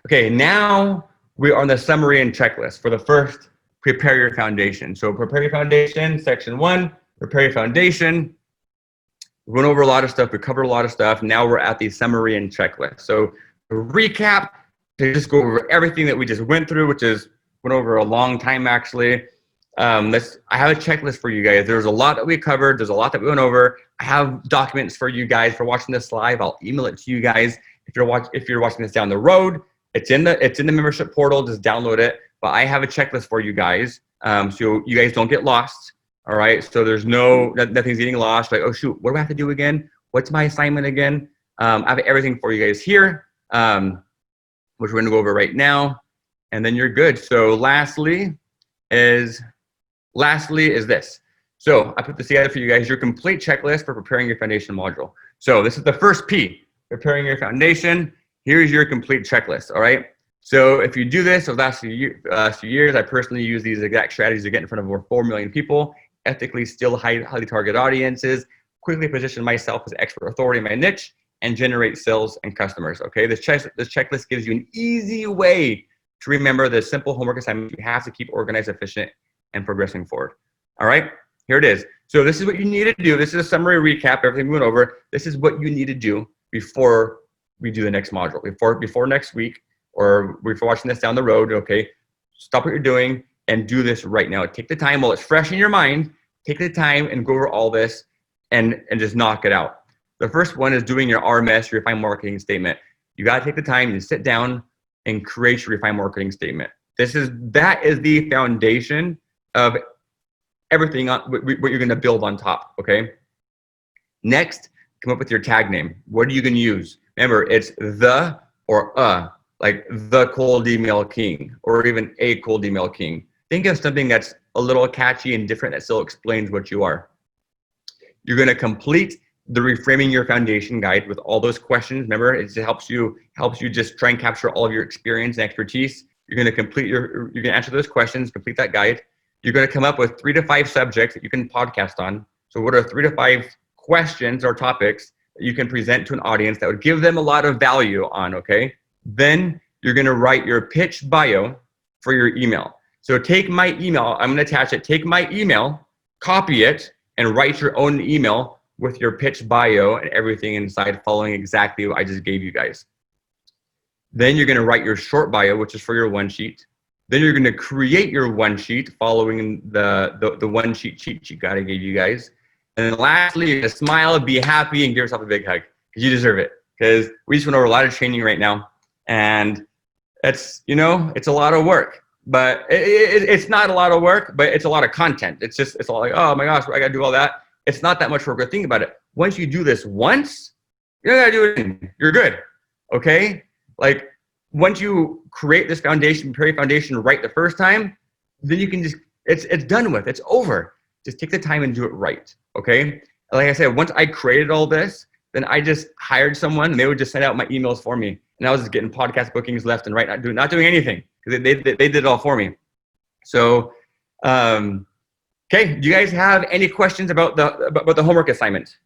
Okay, now we are on the summary and checklist for the first prepare your foundation. So prepare your foundation, section 1, prepare your foundation. We went over a lot of stuff, we covered a lot of stuff. Now we're at the summary and checklist. So to recap, to just go over everything that we just went through, which is went over a long time actually. I have a checklist for you guys. There's a lot that we covered. There's a lot that we went over. I have documents for you guys for watching this live. I'll email it to you guys. If you're watching this down the road, it's in the membership portal. Just download it. But I have a checklist for you guys, so you guys don't get lost. All right. So there's nothing's getting lost. Like, oh shoot, what do I have to do again? What's my assignment again? I have everything for you guys here, which we're gonna go over right now, and then you're good. So lastly is this. So I put this together for you guys, your complete checklist for preparing your foundation module. So this is the first P, preparing your foundation. Here's your complete checklist, all right? So if you do this over the last few years, I personally use these exact strategies to get in front of over 4 million people, ethically still highly target audiences, quickly position myself as expert authority in my niche, and generate sales and customers, okay? This checklist gives you an easy way to remember the simple homework assignments you have to keep organized, efficient, and progressing forward. All right, here it is. So this is what you need to do. This is a summary recap, everything we went over. This is what you need to do before we do the next module, before next week, or before watching this down the road, okay? Stop what you're doing and do this right now. Take the time while it's fresh in your mind, take the time and go over all this and just knock it out. The first one is doing your RMS, your refined marketing statement. You gotta take the time and sit down and create your refined marketing statement. That is the foundation of everything what you're gonna build on top, okay? Next, come up with your tag name. What are you gonna use? Remember, it's the or like the cold email king, or even a cold email king. Think of something that's a little catchy and different that still explains what you are. You're gonna complete the reframing your foundation guide with all those questions. Remember, it helps you just try and capture all of your experience and expertise. You're gonna answer those questions, complete that guide. You're gonna come up with 3 to 5 subjects that you can podcast on. So what are 3 to 5 questions or topics that you can present to an audience that would give them a lot of value on, okay? Then you're gonna write your pitch bio for your email. So take my email, I'm gonna attach it, take my email, copy it, and write your own email with your pitch bio and everything inside, following exactly what I just gave you guys. Then you're gonna write your short bio, which is for your one sheet. Then you're gonna create your one sheet following the one sheet cheat sheet guide I gave you guys. And then lastly, you're gonna smile, be happy, and give yourself a big hug, because you deserve it. Because we just went over a lot of training right now, and it's a lot of work. But it's not a lot of work, but it's a lot of content. It's all like, oh my gosh, I gotta do all that. It's not that much work. But think about it. Once you do this once, you're not gonna do it again. You're good, okay? Like once you create this foundation, prepare your foundation right the first time, then you can just, it's done with, it's over. Just take the time and do it right, okay? Like I said, once I created all this, then I just hired someone and they would just send out my emails for me. And I was just getting podcast bookings left and right, not doing anything, because they did it all for me. So, okay, do you guys have any questions about the homework assignment?